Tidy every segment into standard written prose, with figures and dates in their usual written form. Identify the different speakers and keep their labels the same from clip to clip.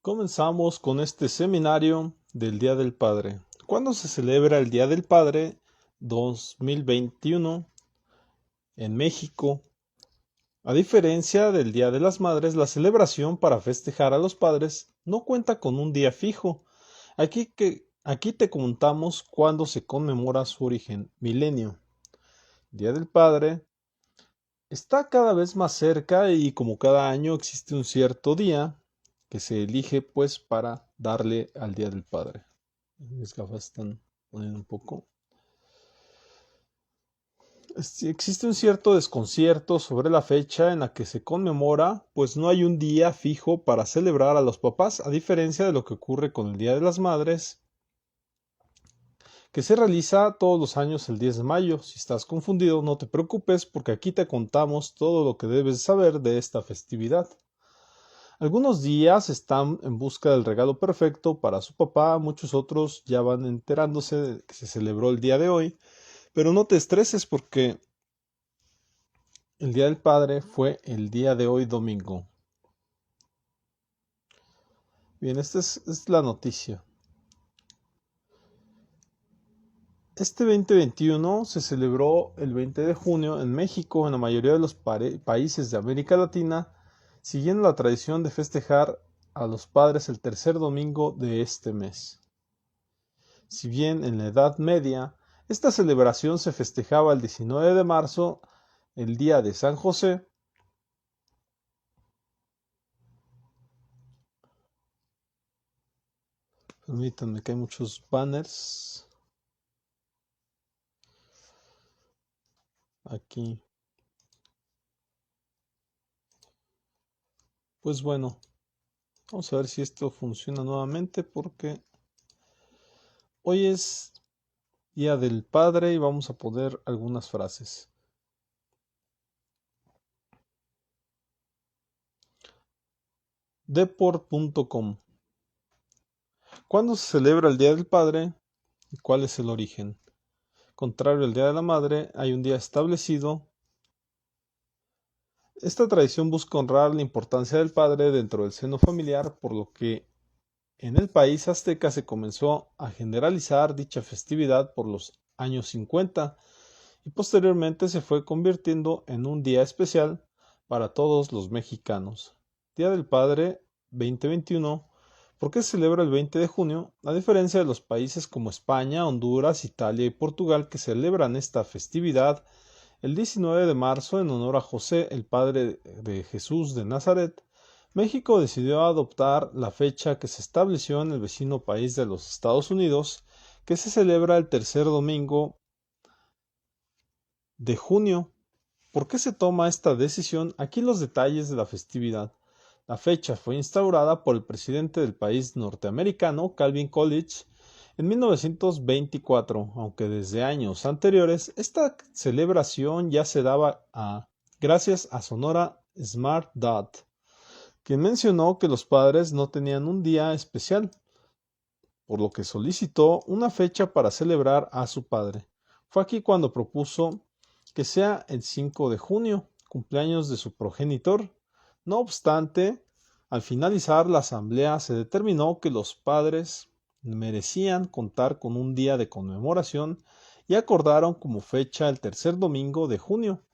Speaker 1: Comenzamos con este seminario del Día del Padre. ¿Cuándo se celebra el Día del Padre 2021 en México? A diferencia del Día de las Madres, la celebración para festejar a los padres no cuenta con un día fijo. Aquí te contamos cuándo se conmemora su origen milenio. Día del Padre está cada vez más cerca y como cada año existe un cierto día que se elige pues para darle al Día del Padre. Mis gafas están poniendo un poco. Existe un cierto desconcierto sobre la fecha en la que se conmemora, pues no hay un día fijo para celebrar a los papás, a diferencia de lo que ocurre con el Día de las Madres, que se realiza todos los años el 10 de mayo. Si estás confundido, no te preocupes, porque aquí te contamos todo lo que debes saber de esta festividad. Algunos días están en busca del regalo perfecto para su papá, muchos otros ya van enterándose de que se celebró el día de hoy, pero no te estreses porque el Día del Padre fue el día de hoy domingo. Bien, esta es la noticia. Este 2021 se celebró el 20 de junio en México, en la mayoría de los países de América Latina, siguiendo la tradición de festejar a los padres el tercer domingo de este mes. Si bien en la Edad Media esta celebración se festejaba el 19 de marzo, el día de San José, permítanme que hay muchos banners aquí. Pues bueno, vamos a ver si esto funciona nuevamente porque hoy es Día del Padre y vamos a poner algunas frases. Deport.com. ¿Cuándo se celebra el Día del Padre y cuál es el origen? Contrario al Día de la Madre, hay un día establecido. Esta tradición busca honrar la importancia del padre dentro del seno familiar, por lo que en el país azteca se comenzó a generalizar dicha festividad por los años 50 y posteriormente se fue convirtiendo en un día especial para todos los mexicanos. Día del Padre 2021. ¿Por qué se celebra el 20 de junio? A diferencia de los países como España, Honduras, Italia y Portugal que celebran esta festividad el 19 de marzo en honor a José, el padre de Jesús de Nazaret, México decidió adoptar la fecha que se estableció en el vecino país de los Estados Unidos, que se celebra el tercer domingo de junio. ¿Por qué se toma esta decisión? Aquí los detalles de la festividad. La fecha fue instaurada por el presidente del país norteamericano, Calvin Coolidge, en 1924, aunque desde años anteriores esta celebración ya se daba gracias a Sonora Smart Dot, quien mencionó que los padres no tenían un día especial, por lo que solicitó una fecha para celebrar a su padre. Fue aquí cuando propuso que sea el 5 de junio, cumpleaños de su progenitor. No obstante, al finalizar la asamblea se determinó que los padres merecían contar con un día de conmemoración y acordaron como fecha el tercer domingo de junio.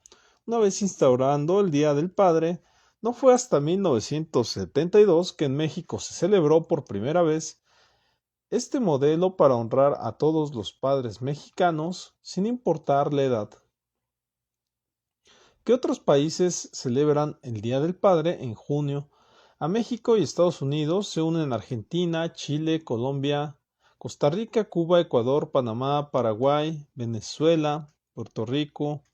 Speaker 1: Una vez instaurando el Día del Padre, no fue hasta 1972 que en México se celebró por primera vez este modelo para honrar a todos los padres mexicanos sin importar la edad. ¿Qué otros países celebran el Día del Padre en junio? A México y Estados Unidos se unen Argentina, Chile, Colombia, Costa Rica, Cuba, Ecuador, Panamá, Paraguay, Venezuela, Puerto Rico,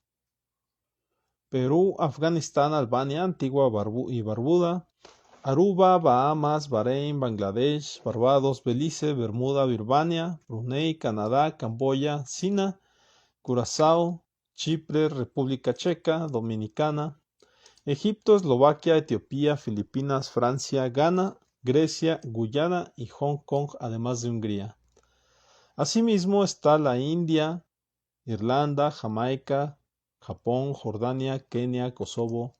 Speaker 1: Perú, Afganistán, Albania, Antigua y Barbuda, Aruba, Bahamas, Bahrein, Bangladesh, Barbados, Belice, Bermuda, Birmania, Brunei, Canadá, Camboya, Sina, Curazao, Chipre, República Checa, Dominicana, Egipto, Eslovaquia, Etiopía, Filipinas, Francia, Ghana, Grecia, Guyana y Hong Kong, además de Hungría. Asimismo está la India, Irlanda, Jamaica, Japón, Jordania, Kenia, Kosovo,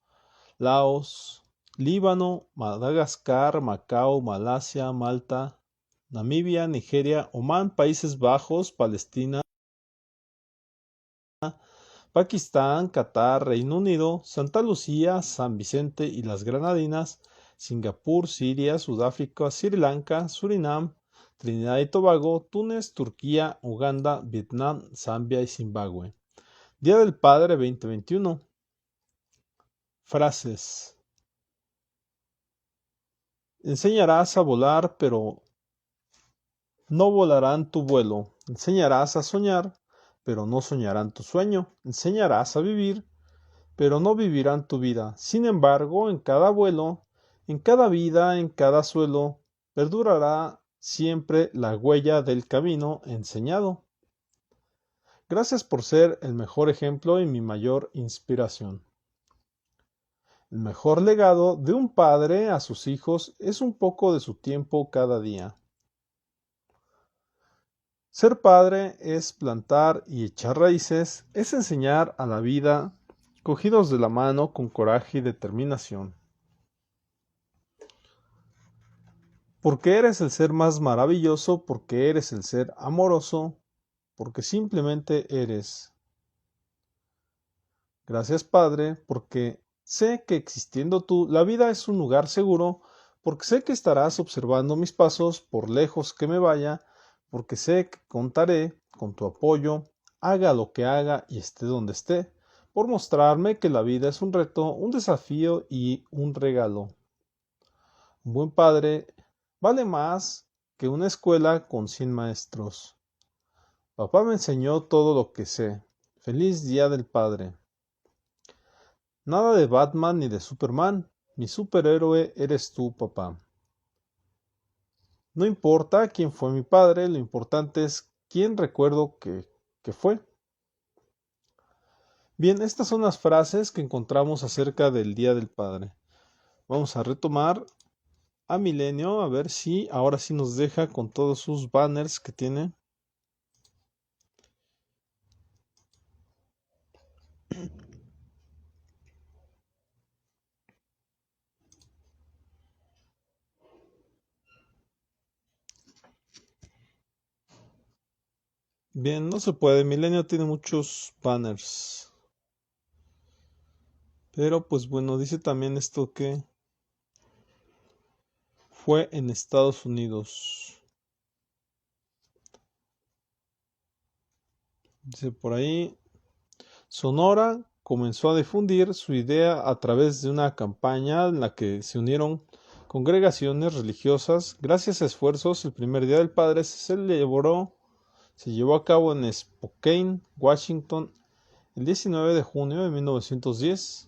Speaker 1: Laos, Líbano, Madagascar, Macao, Malasia, Malta, Namibia, Nigeria, Omán, Países Bajos, Palestina, Pakistán, Qatar, Reino Unido, Santa Lucía, San Vicente y las Granadinas, Singapur, Siria, Sudáfrica, Sri Lanka, Surinam, Trinidad y Tobago, Túnez, Turquía, Uganda, Vietnam, Zambia y Zimbabue. Día del Padre 2021. Frases. Enseñarás a volar, pero no volarán tu vuelo. Enseñarás a soñar, pero no soñarán tu sueño. Enseñarás a vivir, pero no vivirán tu vida. Sin embargo, en cada vuelo, en cada vida, en cada suelo, perdurará siempre la huella del camino enseñado. Gracias por ser el mejor ejemplo y mi mayor inspiración. El mejor legado de un padre a sus hijos es un poco de su tiempo cada día. Ser padre es plantar y echar raíces, es enseñar a la vida, cogidos de la mano con coraje y determinación. Porque eres el ser más maravilloso, porque eres el ser amoroso, porque simplemente eres. Gracias, Padre, porque sé que existiendo tú, la vida es un lugar seguro, porque sé que estarás observando mis pasos por lejos que me vaya, porque sé que contaré con tu apoyo, haga lo que haga y esté donde esté, por mostrarme que la vida es un reto, un desafío y un regalo. Un buen padre vale más que una escuela con 100 maestros. Papá me enseñó todo lo que sé. Feliz Día del Padre. Nada de Batman ni de Superman. Mi superhéroe eres tú, papá. No importa quién fue mi padre, lo importante es quién recuerdo que fue. Bien, estas son las frases que encontramos acerca del Día del Padre. Vamos a retomar a Milenio, a ver si ahora sí nos deja con todos sus banners que tiene. Bien, no se puede, Milenio tiene muchos banners. Pero pues bueno, dice también esto que fue en Estados Unidos. Dice por ahí, Sonora comenzó a difundir su idea a través de una campaña en la que se unieron congregaciones religiosas. Gracias a esfuerzos, el primer Día del Padre se llevó a cabo en Spokane, Washington, el 19 de junio de 1910.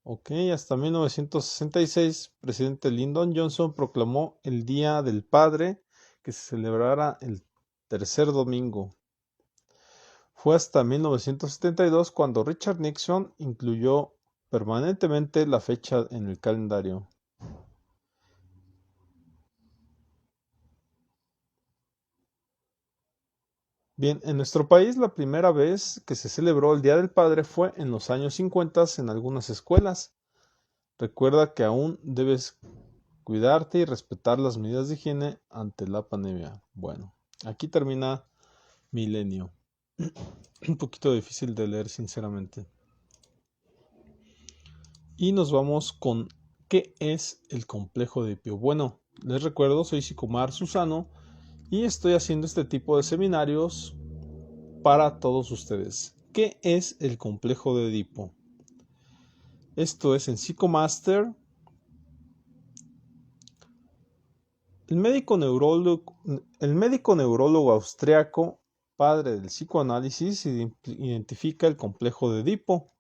Speaker 1: Ok, hasta 1966, presidente Lyndon Johnson proclamó el Día del Padre, que se celebrara el tercer domingo. Fue hasta 1972 cuando Richard Nixon incluyó permanentemente la fecha en el calendario. Bien, en nuestro país la primera vez que se celebró el Día del Padre fue en los años 50 en algunas escuelas. Recuerda que aún debes cuidarte y respetar las medidas de higiene ante la pandemia. Bueno, aquí termina Milenio. Un poquito difícil de leer, sinceramente. Y nos vamos con ¿qué es el complejo de Edipio? Bueno, les recuerdo, soy Sicomar Susano y estoy haciendo este tipo de seminarios para todos ustedes. ¿Qué es el complejo de Edipo? Esto es en Psicomaster. El médico neurólogo austriaco, padre del psicoanálisis, identifica el complejo de Edipo.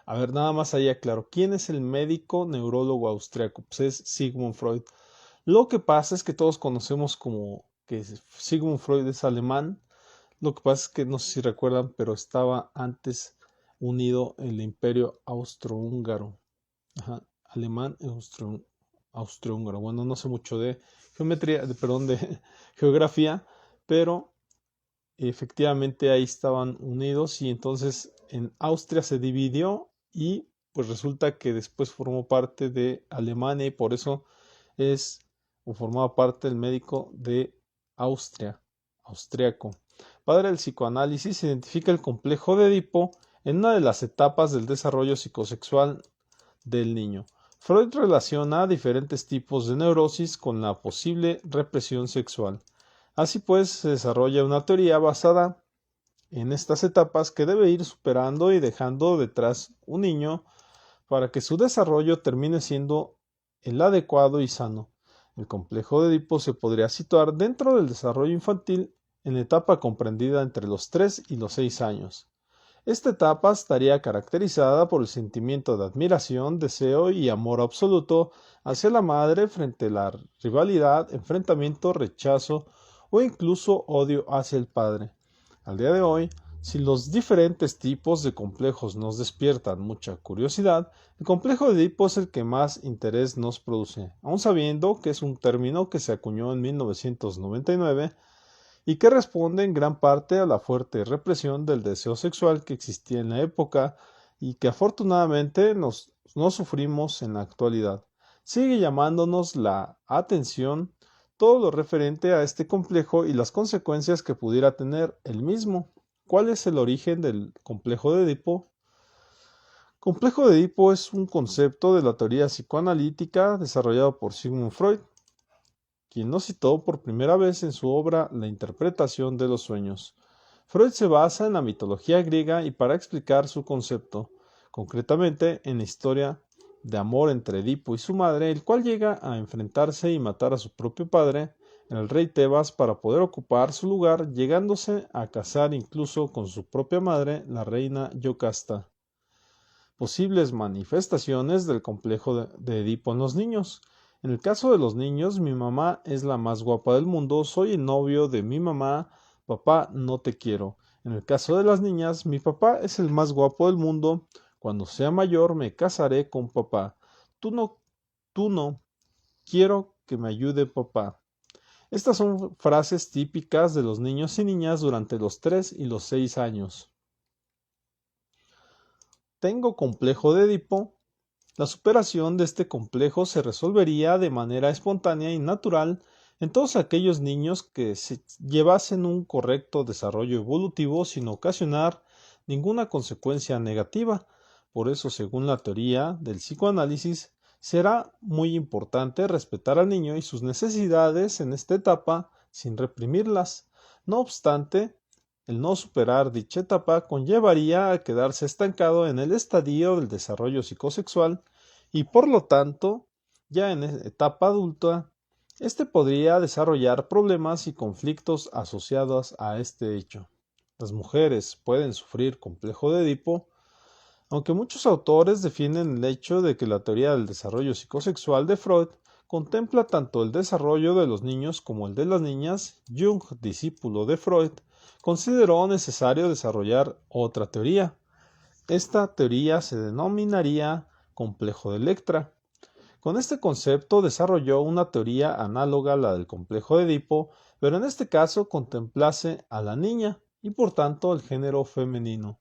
Speaker 1: A ver, nada más ahí aclaro. ¿Quién es el médico neurólogo austriaco? Pues es Sigmund Freud. Lo que pasa es que todos conocemos como que Sigmund Freud es alemán. Lo que pasa es que no sé si recuerdan, pero estaba antes unido el imperio austrohúngaro. Alemán y austrohúngaro. Bueno, no sé mucho de de geografía, pero efectivamente ahí estaban unidos y entonces en Austria se dividió y pues resulta que después formó parte de Alemania y por eso es o formaba parte del médico de Austria, austriaco. Padre del psicoanálisis, identifica el complejo de Edipo en una de las etapas del desarrollo psicosexual del niño. Freud relaciona diferentes tipos de neurosis con la posible represión sexual. Así pues, se desarrolla una teoría basada en estas etapas que debe ir superando y dejando detrás un niño para que su desarrollo termine siendo el adecuado y sano. El complejo de Edipo se podría situar dentro del desarrollo infantil en la etapa comprendida entre los 3 y los 6 años. Esta etapa estaría caracterizada por el sentimiento de admiración, deseo y amor absoluto hacia la madre frente a la rivalidad, enfrentamiento, rechazo o incluso odio hacia el padre. Al día de hoy, si los diferentes tipos de complejos nos despiertan mucha curiosidad, el complejo de Edipo es el que más interés nos produce, aun sabiendo que es un término que se acuñó en 1999 y que responde en gran parte a la fuerte represión del deseo sexual que existía en la época y que afortunadamente no sufrimos en la actualidad. Sigue llamándonos la atención todo lo referente a este complejo y las consecuencias que pudiera tener el mismo. ¿Cuál es el origen del complejo de Edipo? Complejo de Edipo es un concepto de la teoría psicoanalítica desarrollado por Sigmund Freud, quien lo citó por primera vez en su obra La interpretación de los sueños. Freud se basa en la mitología griega y para explicar su concepto, concretamente en la historia de amor entre Edipo y su madre, el cual llega a enfrentarse y matar a su propio padre, el rey Tebas, para poder ocupar su lugar, llegándose a casar incluso con su propia madre, la reina Yocasta. Posibles manifestaciones del complejo de Edipo en los niños. En el caso de los niños, mi mamá es la más guapa del mundo, soy el novio de mi mamá, papá, no te quiero. En el caso de las niñas, mi papá es el más guapo del mundo, cuando sea mayor me casaré con papá. Tú no, quiero que me ayude papá. Estas son frases típicas de los niños y niñas durante los 3 y los 6 años. Tengo complejo de Edipo. La superación de este complejo se resolvería de manera espontánea y natural en todos aquellos niños que se llevasen un correcto desarrollo evolutivo sin ocasionar ninguna consecuencia negativa. Por eso, según la teoría del psicoanálisis, será muy importante respetar al niño y sus necesidades en esta etapa sin reprimirlas. No obstante, el no superar dicha etapa conllevaría a quedarse estancado en el estadio del desarrollo psicosexual y por lo tanto, ya en etapa adulta, este podría desarrollar problemas y conflictos asociados a este hecho. Las mujeres pueden sufrir complejo de Edipo, aunque muchos autores defienden el hecho de que la teoría del desarrollo psicosexual de Freud contempla tanto el desarrollo de los niños como el de las niñas. Jung, discípulo de Freud, consideró necesario desarrollar otra teoría. Esta teoría se denominaría complejo de Electra. Con este concepto desarrolló una teoría análoga a la del complejo de Edipo, pero en este caso contemplase a la niña y por tanto el género femenino.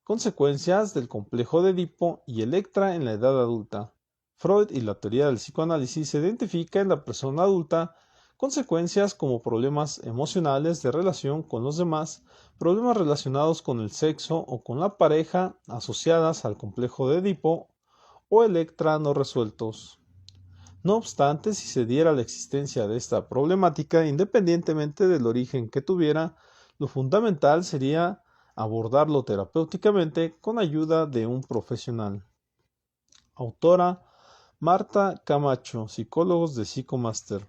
Speaker 1: Consecuencias del complejo de Edipo y Electra en la edad adulta. Freud y la teoría del psicoanálisis se identifica en la persona adulta consecuencias como problemas emocionales de relación con los demás, problemas relacionados con el sexo o con la pareja asociadas al complejo de Edipo o Electra no resueltos. No obstante, si se diera la existencia de esta problemática, independientemente del origen que tuviera, lo fundamental sería abordarlo terapéuticamente con ayuda de un profesional. Autora Marta Camacho, Psicólogos de Psicomaster.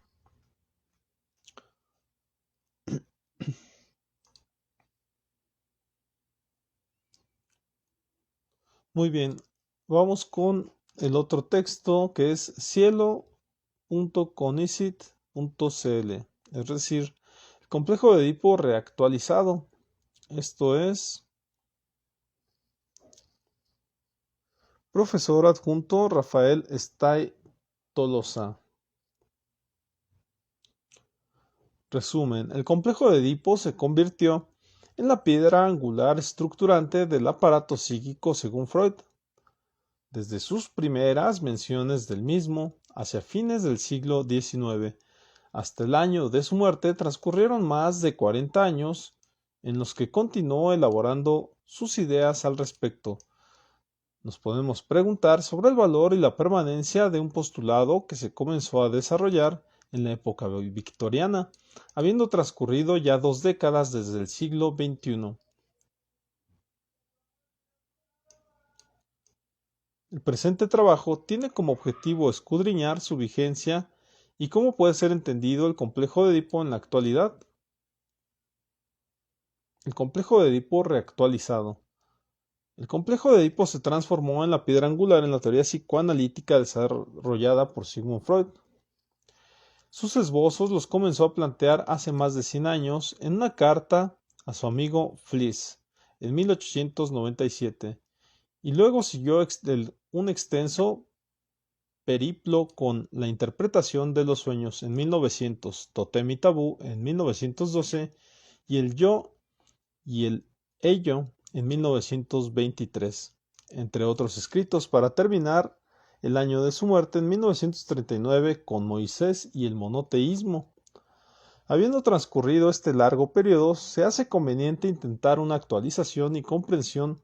Speaker 1: Muy bien, vamos con el otro texto que es cielo.conicet.cl, es decir, el complejo de Edipo reactualizado. Esto es profesor adjunto Rafael Stay Tolosa. Resumen, el complejo de Edipo se convirtió en la piedra angular estructurante del aparato psíquico según Freud. desde sus primeras menciones del mismo hacia fines del siglo XIX hasta el año de su muerte transcurrieron más de 40 años en los que continuó elaborando sus ideas al respecto. Nos podemos preguntar sobre el valor y la permanencia de un postulado que se comenzó a desarrollar en la época victoriana, habiendo transcurrido ya 2 décadas desde el siglo XXI. El presente trabajo tiene como objetivo escudriñar su vigencia y cómo puede ser entendido el complejo de Edipo en la actualidad. El complejo de Edipo reactualizado. El complejo de Edipo se transformó en la piedra angular en la teoría psicoanalítica desarrollada por Sigmund Freud. Sus esbozos los comenzó a plantear hace más de 100 años en una carta a su amigo Fliess en 1897 y luego siguió un extenso periplo con la interpretación de los sueños en 1900, Totem y Tabú en 1912 y el yo y el ello en 1923, entre otros escritos, para terminar el año de su muerte en 1939 con Moisés y el monoteísmo. Habiendo transcurrido este largo periodo, se hace conveniente intentar una actualización y comprensión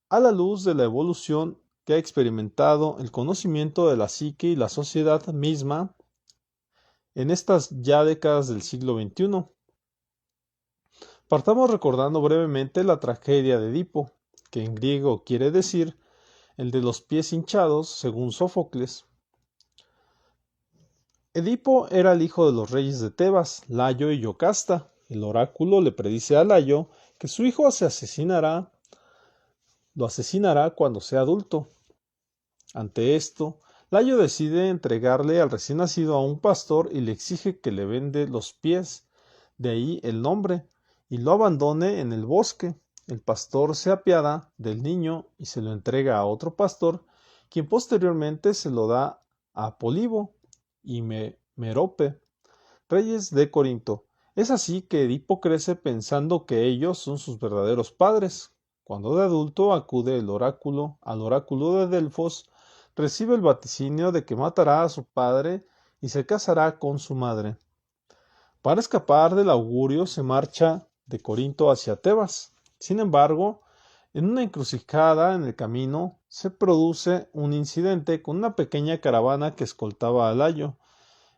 Speaker 1: a la luz de la evolución que ha experimentado el conocimiento de la psique y la sociedad misma en estas ya décadas del siglo XXI. Partamos recordando brevemente la tragedia de Edipo, que en griego quiere decir el de los pies hinchados, según Sófocles. Edipo era el hijo de los reyes de Tebas, Layo y Yocasta. El oráculo le predice a Layo que su hijo lo asesinará cuando sea adulto. Ante esto, Layo decide entregarle al recién nacido a un pastor y le exige que le vende los pies, de ahí el nombre, y lo abandone en el bosque. El pastor se apiada del niño y se lo entrega a otro pastor, quien posteriormente se lo da a Polibo y Merope, reyes de Corinto. Es así que Edipo crece pensando que ellos son sus verdaderos padres. Cuando de adulto acude al oráculo de Delfos, recibe el vaticinio de que matará a su padre y se casará con su madre. Para escapar del augurio se marcha de Corinto hacia Tebas. Sin embargo, en una encrucijada en el camino se produce un incidente con una pequeña caravana que escoltaba a Layo.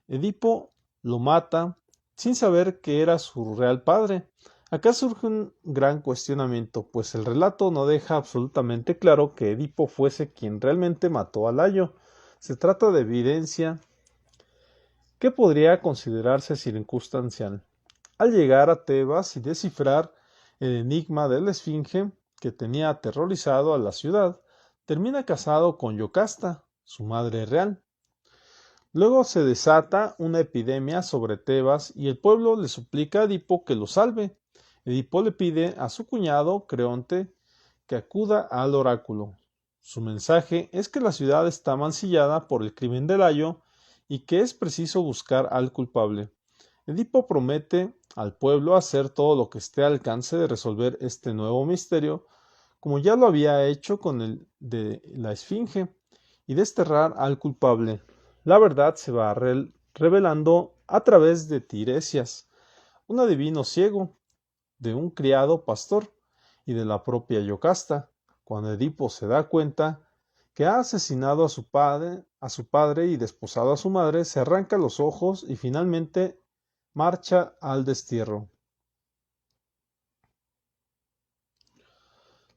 Speaker 1: Edipo lo mata sin saber que era su real padre. Acá surge un gran cuestionamiento, pues el relato no deja absolutamente claro que Edipo fuese quien realmente mató a Layo. Se trata de evidencia que podría considerarse circunstancial. Al llegar a Tebas y descifrar el enigma de la Esfinge que tenía aterrorizado a la ciudad, termina casado con Yocasta, su madre real. Luego se desata una epidemia sobre Tebas y el pueblo le suplica a Edipo que lo salve. Edipo le pide a su cuñado, Creonte, que acuda al oráculo. Su mensaje es que la ciudad está mancillada por el crimen de Layo y que es preciso buscar al culpable. Edipo promete al pueblo hacer todo lo que esté al alcance de resolver este nuevo misterio, como ya lo había hecho con el de la Esfinge, y desterrar al culpable. La verdad se va revelando a través de Tiresias, un adivino ciego, de un criado pastor y de la propia Yocasta, cuando Edipo se da cuenta que ha asesinado a su padre y desposado a su madre, se arranca los ojos y finalmente marcha al destierro.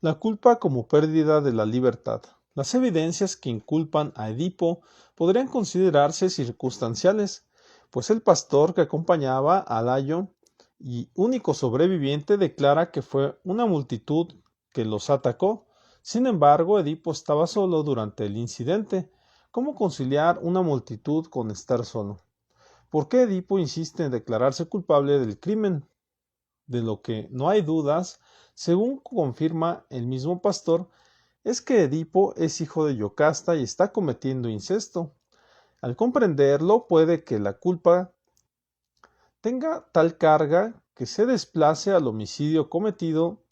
Speaker 1: La culpa como pérdida de la libertad. Las evidencias que inculpan a Edipo podrían considerarse circunstanciales, pues el pastor que acompañaba a Layo y único sobreviviente declara que fue una multitud que los atacó. Sin embargo, Edipo estaba solo durante el incidente. ¿Cómo conciliar una multitud con estar solo? ¿Por qué Edipo insiste en declararse culpable del crimen? De lo que no hay dudas, según confirma el mismo pastor, es que Edipo es hijo de Yocasta y está cometiendo incesto. Al comprenderlo, puede que la culpa tenga tal carga que se desplace al homicidio cometido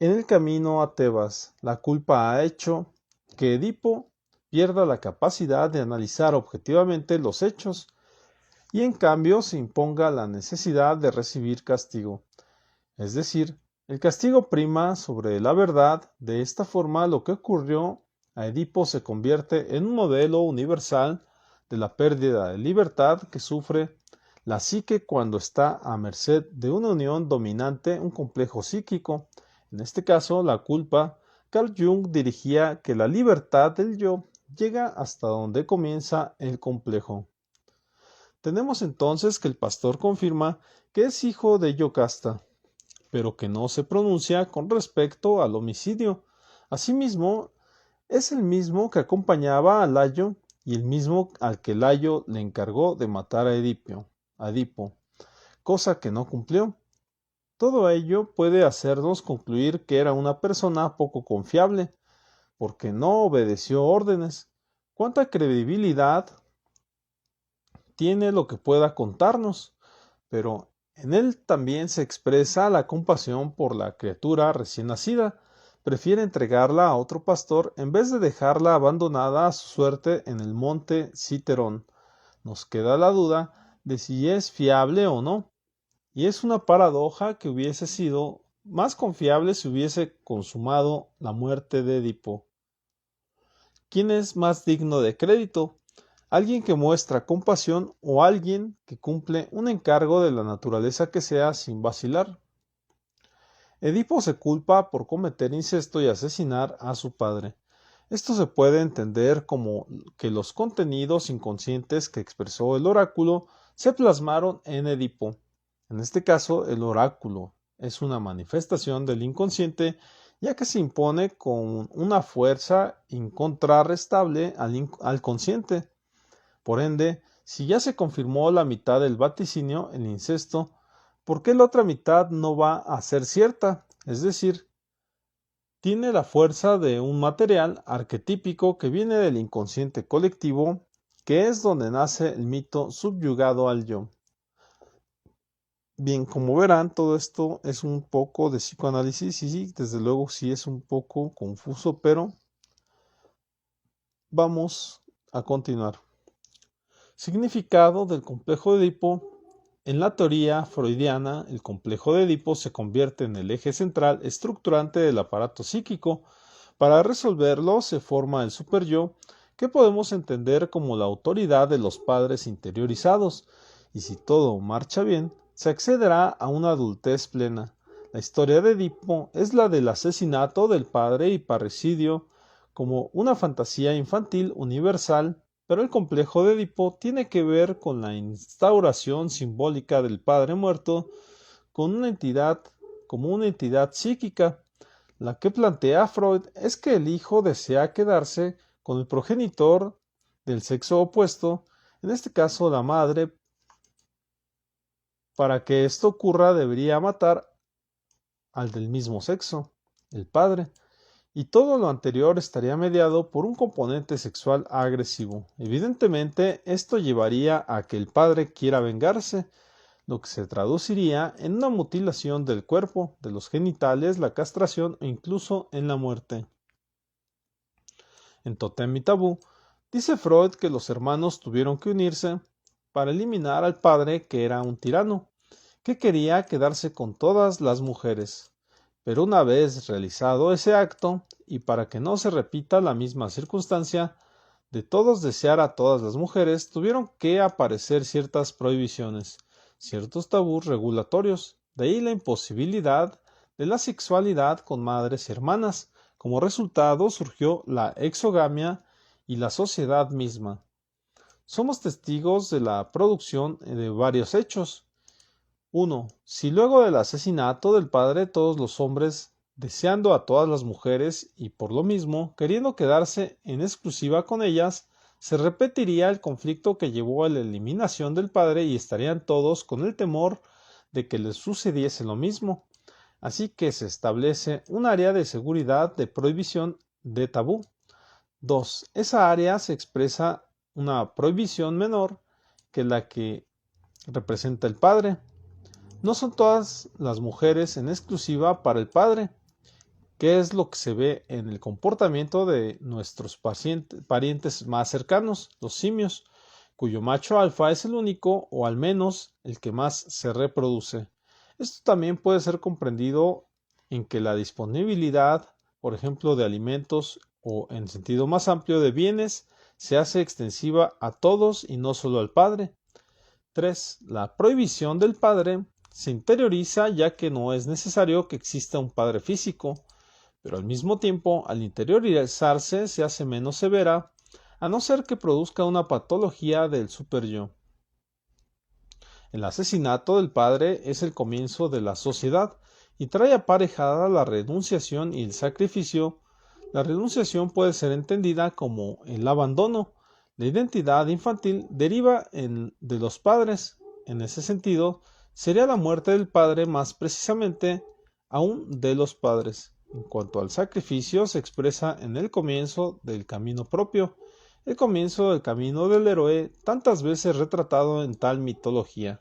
Speaker 1: en el camino a Tebas. La culpa ha hecho que Edipo pierda la capacidad de analizar objetivamente los hechos y en cambio se imponga la necesidad de recibir castigo. Es decir, el castigo prima sobre la verdad. De esta forma, lo que ocurrió a Edipo se convierte en un modelo universal de la pérdida de libertad que sufre la psique cuando está a merced de una unión dominante, un complejo psíquico. En este caso, la culpa. Carl Jung dirigía que la libertad del yo llega hasta donde comienza el complejo. Tenemos entonces que el pastor confirma que es hijo de Yocasta, pero que no se pronuncia con respecto al homicidio. Asimismo, es el mismo que acompañaba a Layo y el mismo al que Layo le encargó de matar a Edipo, cosa que no cumplió. Todo ello puede hacernos concluir que era una persona poco confiable, porque no obedeció órdenes. ¿Cuánta credibilidad tiene lo que pueda contarnos? Pero en él también se expresa la compasión por la criatura recién nacida. Prefiere entregarla a otro pastor en vez de dejarla abandonada a su suerte en el monte Citerón. Nos queda la duda de si es fiable o no, y es una paradoja que hubiese sido más confiable si hubiese consumado la muerte de Edipo. ¿Quién es más digno de crédito? ¿Alguien que muestra compasión o alguien que cumple un encargo de la naturaleza que sea sin vacilar? Edipo se culpa por cometer incesto y asesinar a su padre. Esto se puede entender como que los contenidos inconscientes que expresó el oráculo se plasmaron en Edipo. En este caso, el oráculo es una manifestación del inconsciente, ya que se impone con una fuerza incontrarrestable al consciente. Por ende, si ya se confirmó la mitad del vaticinio, el incesto, ¿por qué la otra mitad no va a ser cierta? Es decir, tiene la fuerza de un material arquetípico que viene del inconsciente colectivo, que es donde nace el mito subyugado al yo. Bien, como verán, todo esto es un poco de psicoanálisis y sí, desde luego sí es un poco confuso, pero vamos a continuar. Significado del complejo de Edipo. En la teoría freudiana, el complejo de Edipo se convierte en el eje central estructurante del aparato psíquico. Para resolverlo se forma el superyo, que podemos entender como la autoridad de los padres interiorizados, y si todo marcha bien, se accederá a una adultez plena. La historia de Edipo es la del asesinato del padre y parricidio como una fantasía infantil universal, pero el complejo de Edipo tiene que ver con la instauración simbólica del padre muerto con una entidad, como una entidad psíquica. La que plantea Freud es que el hijo desea quedarse con el progenitor del sexo opuesto, en este caso la madre. Para que esto ocurra debería matar al del mismo sexo, el padre, y todo lo anterior estaría mediado por un componente sexual agresivo. Evidentemente, esto llevaría a que el padre quiera vengarse, lo que se traduciría en una mutilación del cuerpo, de los genitales, la castración e incluso en la muerte. En Totem y Tabú, dice Freud que los hermanos tuvieron que unirse para eliminar al padre, que era un tirano, que quería quedarse con todas las mujeres. Pero una vez realizado ese acto, y para que no se repita la misma circunstancia de todos desear a todas las mujeres, tuvieron que aparecer ciertas prohibiciones, ciertos tabús regulatorios. De ahí la imposibilidad de la sexualidad con madres y hermanas. Como resultado surgió la exogamia y la sociedad misma. Somos testigos de la producción de varios hechos. 1. Si luego del asesinato del padre todos los hombres, deseando a todas las mujeres y por lo mismo queriendo quedarse en exclusiva con ellas, se repetiría el conflicto que llevó a la eliminación del padre y estarían todos con el temor de que les sucediese lo mismo. Así que se establece un área de seguridad de prohibición de tabú. 2. Esa área se expresa una prohibición menor que la que representa el padre. No son todas las mujeres en exclusiva para el padre, ¿Qué es lo que se ve en el comportamiento de nuestros parientes más cercanos, los simios, cuyo macho alfa es el único o al menos el que más se reproduce? Esto también puede ser comprendido en que la disponibilidad, por ejemplo, de alimentos o en sentido más amplio de bienes, se hace extensiva a todos y no solo al padre. 3. La prohibición del padre se interioriza ya que no es necesario que exista un padre físico, pero al mismo tiempo, al interiorizarse, se hace menos severa, a no ser que produzca una patología del superyo. El asesinato del padre es el comienzo de la sociedad y trae aparejada la renunciación y el sacrificio. La renunciación puede ser entendida como el abandono. La identidad infantil deriva de los padres. En ese sentido, sería la muerte del padre más precisamente aún de los padres. En cuanto al sacrificio, se expresa en el comienzo del camino propio, el comienzo del camino del héroe, tantas veces retratado en tal mitología.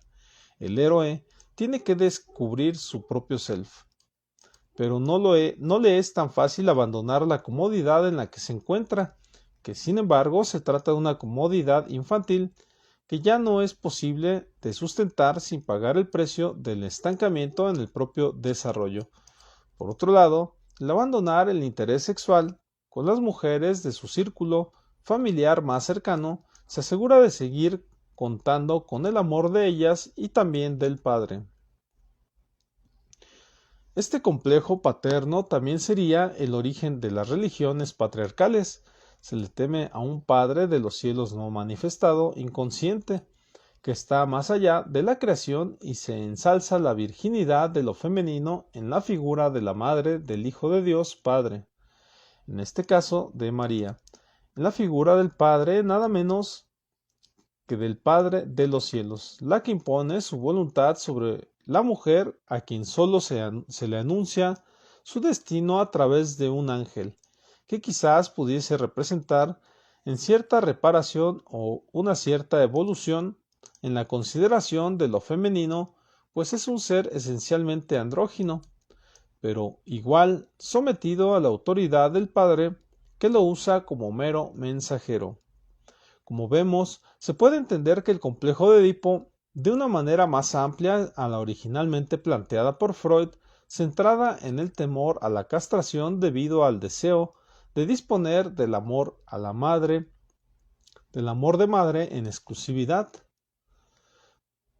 Speaker 1: El héroe tiene que descubrir su propio self, pero no le es tan fácil abandonar la comodidad en la que se encuentra, que sin embargo se trata de una comodidad infantil que ya no es posible de sustentar sin pagar el precio del estancamiento en el propio desarrollo. Por otro lado, el abandonar el interés sexual con las mujeres de su círculo familiar más cercano se asegura de seguir contando con el amor de ellas y también del padre. Este complejo paterno también sería el origen de las religiones patriarcales. Se le teme a un Padre de los cielos no manifestado, inconsciente, que está más allá de la creación y se ensalza la virginidad de lo femenino en la figura de la Madre del Hijo de Dios Padre, en este caso de María, en la figura del Padre nada menos que del Padre de los cielos, la que impone su voluntad sobre la mujer a quien sólo se le anuncia su destino a través de un ángel, que quizás pudiese representar en cierta reparación o una cierta evolución en la consideración de lo femenino, pues es un ser esencialmente andrógino, pero igual sometido a la autoridad del Padre, que lo usa como mero mensajero. Como vemos, se puede entender que el complejo de Edipo, de una manera más amplia a la originalmente planteada por Freud, centrada en el temor a la castración debido al deseo de disponer del amor a la madre, del amor de madre en exclusividad.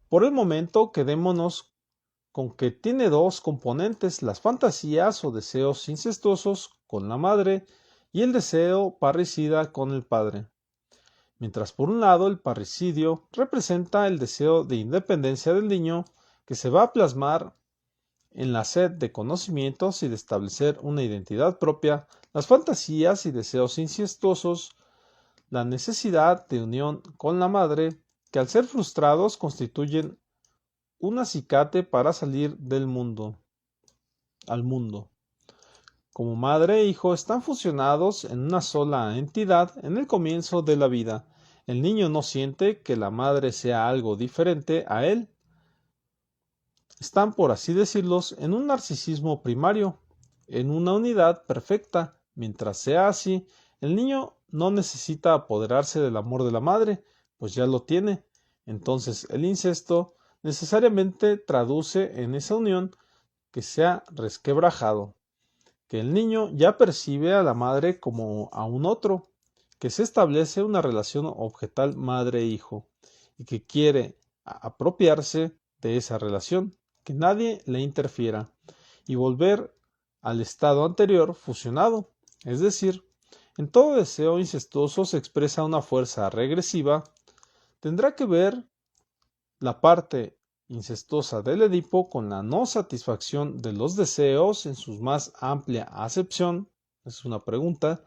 Speaker 1: Por el momento, quedémonos con que tiene dos componentes: las fantasías o deseos incestuosos con la madre y el deseo parricida con el padre. Mientras por un lado el parricidio representa el deseo de independencia del niño, que se va a plasmar en la sed de conocimientos y de establecer una identidad propia, las fantasías y deseos incestuosos, la necesidad de unión con la madre, que al ser frustrados constituyen un acicate para salir del mundo al mundo. Como madre e hijo están fusionados en una sola entidad en el comienzo de la vida. El niño no siente que la madre sea algo diferente a él. Están, por así decirlos, en un narcisismo primario, en una unidad perfecta. Mientras sea así, el niño no necesita apoderarse del amor de la madre, pues ya lo tiene. Entonces el incesto necesariamente traduce en esa unión que se ha resquebrajado, que el niño ya percibe a la madre como a un otro, que se establece una relación objetal madre-hijo y que quiere apropiarse de esa relación, que nadie le interfiera y volver al estado anterior fusionado, es decir, en todo deseo incestuoso se expresa una fuerza regresiva. Tendrá que ver la parte incestuosa del Edipo con la no satisfacción de los deseos en su más amplia acepción, es una pregunta,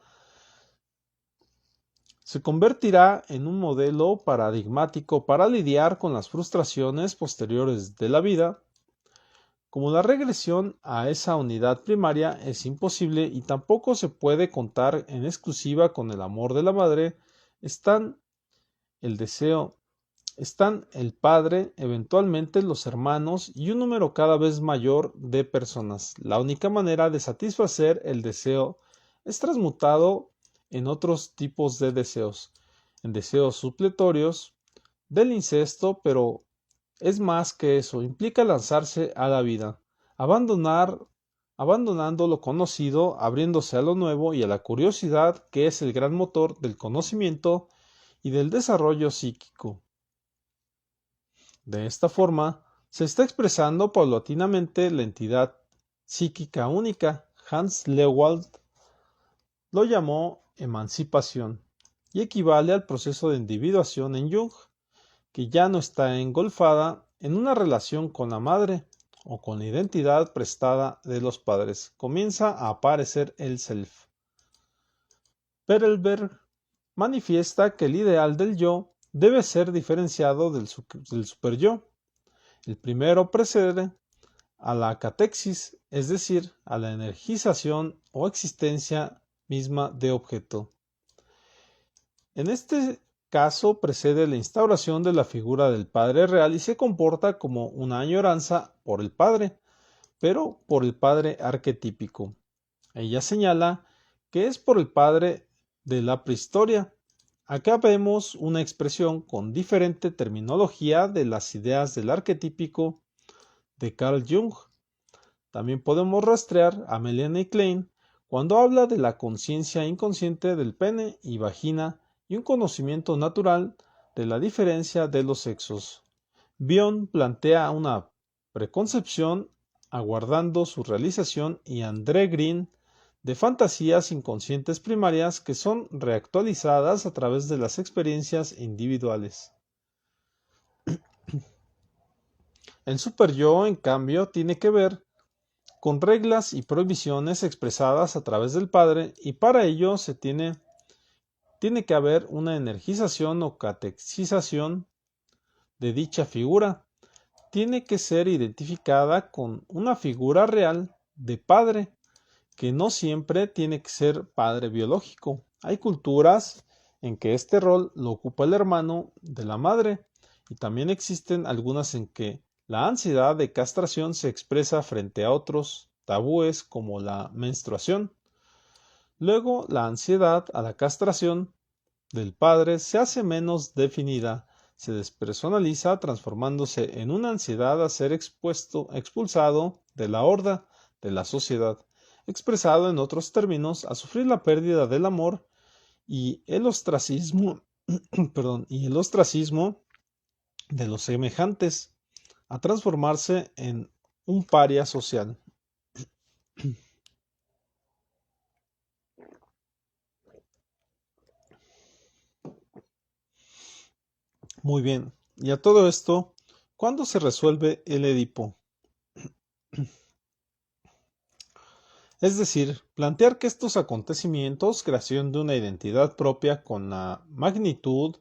Speaker 1: se convertirá en un modelo paradigmático para lidiar con las frustraciones posteriores de la vida. Como la regresión a esa unidad primaria es imposible y tampoco se puede contar en exclusiva con el amor de la madre, están el deseo están el padre, eventualmente los hermanos y un número cada vez mayor de personas. La única manera de satisfacer el deseo es transmutado en otros tipos de deseos, en deseos supletorios del incesto, pero es más que eso, implica lanzarse a la vida, abandonando lo conocido, abriéndose a lo nuevo y a la curiosidad, que es el gran motor del conocimiento y del desarrollo psíquico. De esta forma, se está expresando paulatinamente la entidad psíquica única. Hans Lewald lo llamó emancipación y equivale al proceso de individuación en Jung, que ya no está engolfada en una relación con la madre o con la identidad prestada de los padres. Comienza a aparecer el self. Perelberg manifiesta que el ideal del yo debe ser diferenciado del superyo. El primero precede a la catexis, es decir, a la energización o existencia misma de objeto. En este caso precede la instauración de la figura del Padre real y se comporta como una añoranza por el Padre, pero por el Padre arquetípico. Ella señala que es por el Padre de la prehistoria. Acá vemos una expresión con diferente terminología de las ideas del arquetípico de Carl Jung. También podemos rastrear a Melanie Klein cuando habla de la conciencia inconsciente del pene y vagina y un conocimiento natural de la diferencia de los sexos. Bion plantea una preconcepción aguardando su realización y André Green de fantasías inconscientes primarias que son reactualizadas a través de las experiencias individuales. El superyo, en cambio, tiene que ver con reglas y prohibiciones expresadas a través del padre, y para ello tiene que haber una energización o catequización de dicha figura. Tiene que ser identificada con una figura real de padre, que no siempre tiene que ser padre biológico. Hay culturas en que este rol lo ocupa el hermano de la madre, y también existen algunas en que la ansiedad de castración se expresa frente a otros tabúes como la menstruación. Luego, la ansiedad a la castración del padre se hace menos definida, se despersonaliza, transformándose en una ansiedad a ser expulsado de la horda de la sociedad, expresado en otros términos, a sufrir la pérdida del amor y el ostracismo, y el ostracismo de los semejantes, a transformarse en un paria social. Muy bien, y a todo esto, ¿cuándo se resuelve el Edipo? Es decir, plantear que estos acontecimientos, creación de una identidad propia con la magnitud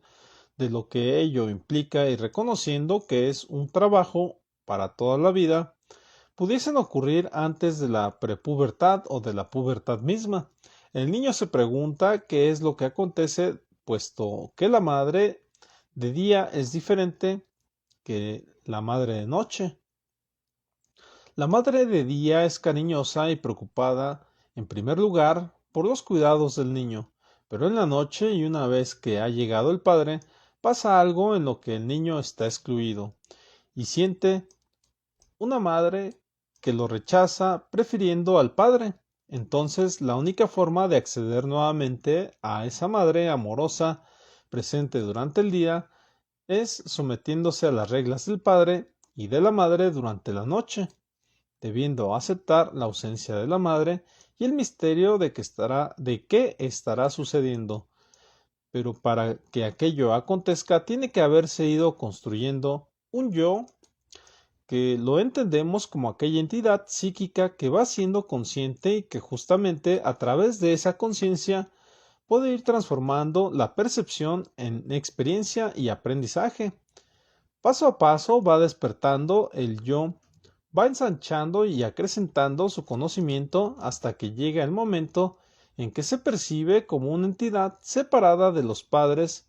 Speaker 1: de lo que ello implica y reconociendo que es un trabajo para toda la vida, pudiesen ocurrir antes de la prepubertad o de la pubertad misma. El niño se pregunta qué es lo que acontece, puesto que la madre de día es diferente que la madre de noche. La madre de día es cariñosa y preocupada, en primer lugar, por los cuidados del niño, pero en la noche y una vez que ha llegado el padre, pasa algo en lo que el niño está excluido, y siente una madre que lo rechaza prefiriendo al padre. Entonces, la única forma de acceder nuevamente a esa madre amorosa presente durante el día es sometiéndose a las reglas del padre y de la madre durante la noche, debiendo aceptar la ausencia de la madre y el misterio de qué estará sucediendo. Pero para que aquello acontezca tiene que haberse ido construyendo un yo que lo entendemos como aquella entidad psíquica que va siendo consciente y que justamente a través de esa conciencia puede ir transformando la percepción en experiencia y aprendizaje. Paso a paso va despertando el yo, va ensanchando y acrecentando su conocimiento hasta que llega el momento en que se percibe como una entidad separada de los padres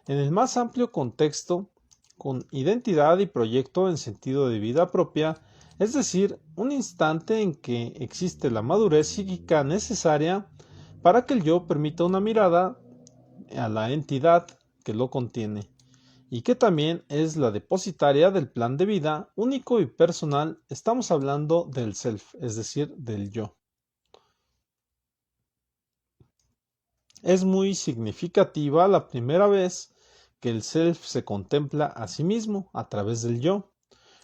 Speaker 1: en el más amplio contexto con identidad y proyecto en sentido de vida propia, es decir, un instante en que existe la madurez psíquica necesaria para que el yo permita una mirada a la entidad que lo contiene, y que también es la depositaria del plan de vida único y personal. Estamos hablando del self, es decir, del yo. Es muy significativa la primera vez que el self se contempla a sí mismo a través del yo,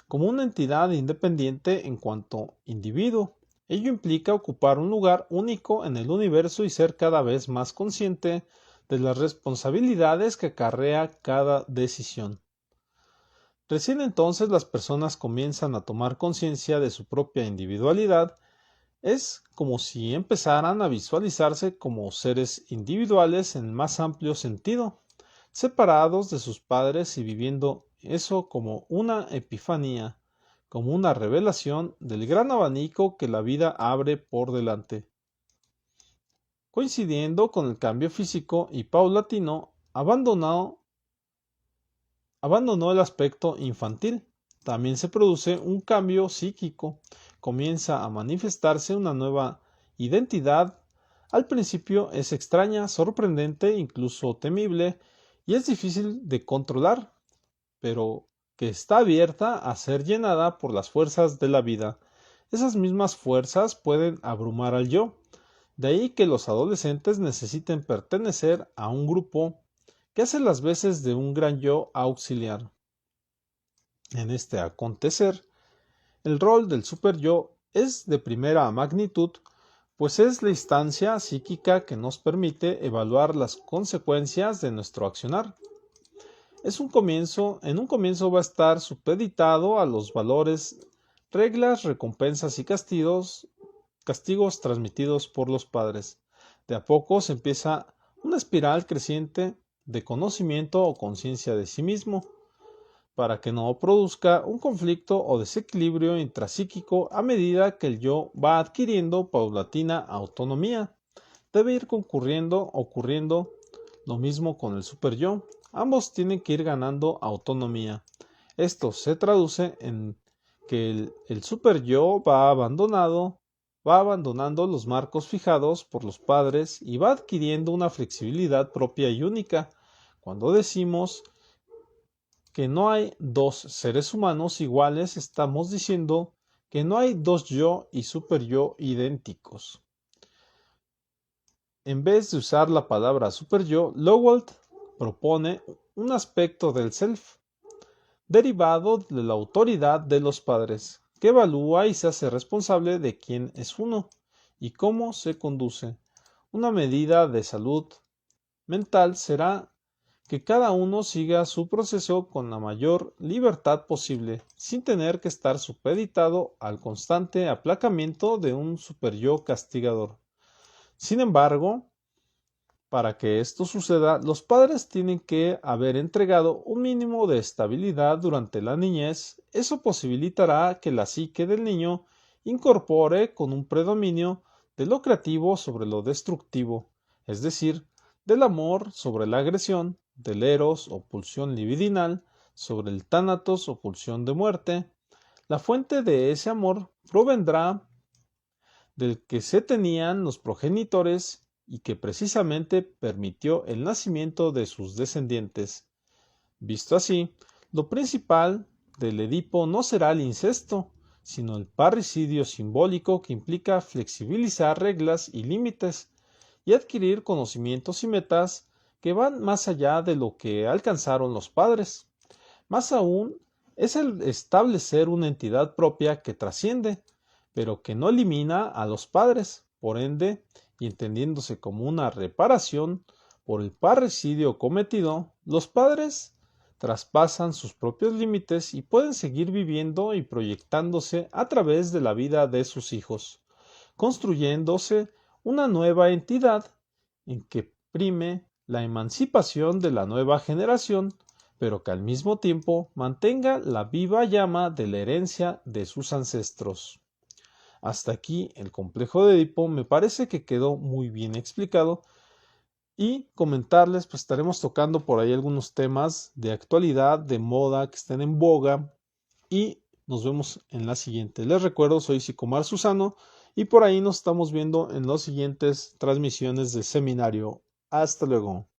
Speaker 1: como una entidad independiente en cuanto individuo. Ello implica ocupar un lugar único en el universo y ser cada vez más consciente de las responsabilidades que acarrea cada decisión. Recién entonces las personas comienzan a tomar conciencia de su propia individualidad. Es como si empezaran a visualizarse como seres individuales en el más amplio sentido, separados de sus padres y viviendo eso como una epifanía, como una revelación del gran abanico que la vida abre por delante. Coincidiendo con el cambio físico y paulatino, abandonó el aspecto infantil. También se produce un cambio psíquico, comienza a manifestarse una nueva identidad. Al principio es extraña, sorprendente, incluso temible, y es difícil de controlar, pero que está abierta a ser llenada por las fuerzas de la vida. Esas mismas fuerzas pueden abrumar al yo, de ahí que los adolescentes necesiten pertenecer a un grupo que hace las veces de un gran yo auxiliar. En este acontecer, el rol del superyo es de primera magnitud, pues es la instancia psíquica que nos permite evaluar las consecuencias de nuestro accionar. En un comienzo va a estar supeditado a los valores, reglas, recompensas y castigos transmitidos por los padres. De a poco se empieza una espiral creciente de conocimiento o conciencia de sí mismo, para que no produzca un conflicto o desequilibrio intrapsíquico a medida que el yo va adquiriendo paulatina autonomía. Debe ir ocurriendo lo mismo con el superyo. Ambos tienen que ir ganando autonomía. Esto se traduce en que el superyo va abandonando los marcos fijados por los padres y va adquiriendo una flexibilidad propia y única. Cuando decimos que no hay dos seres humanos iguales, estamos diciendo que no hay dos yo y superyo idénticos. En vez de usar la palabra superyo, Lowell propone un aspecto del self, derivado de la autoridad de los padres, que evalúa y se hace responsable de quién es uno y cómo se conduce. Una medida de salud mental será que cada uno siga su proceso con la mayor libertad posible, sin tener que estar supeditado al constante aplacamiento de un superyo castigador. Sin embargo, para que esto suceda, los padres tienen que haber entregado un mínimo de estabilidad durante la niñez. Eso posibilitará que la psique del niño incorpore con un predominio de lo creativo sobre lo destructivo, es decir, del amor sobre la agresión, del eros o pulsión libidinal sobre el tánatos o pulsión de muerte. La fuente de ese amor provendrá del que se tenían los progenitores y que precisamente permitió el nacimiento de sus descendientes. Visto así, lo principal del Edipo no será el incesto, sino el parricidio simbólico que implica flexibilizar reglas y límites y adquirir conocimientos y metas que van más allá de lo que alcanzaron los padres. Más aún, es el establecer una entidad propia que trasciende, pero que no elimina a los padres, por ende, y entendiéndose como una reparación por el parricidio cometido, los padres traspasan sus propios límites y pueden seguir viviendo y proyectándose a través de la vida de sus hijos, construyéndose una nueva entidad en que prime la emancipación de la nueva generación, pero que al mismo tiempo mantenga la viva llama de la herencia de sus ancestros. Hasta aquí el complejo de Edipo me parece que quedó muy bien explicado y comentarles, pues estaremos tocando por ahí algunos temas de actualidad, de moda, que estén en boga, y nos vemos en la siguiente. Les recuerdo, soy Sicomar Susano y por ahí nos estamos viendo en las siguientes transmisiones del seminario. Hasta luego.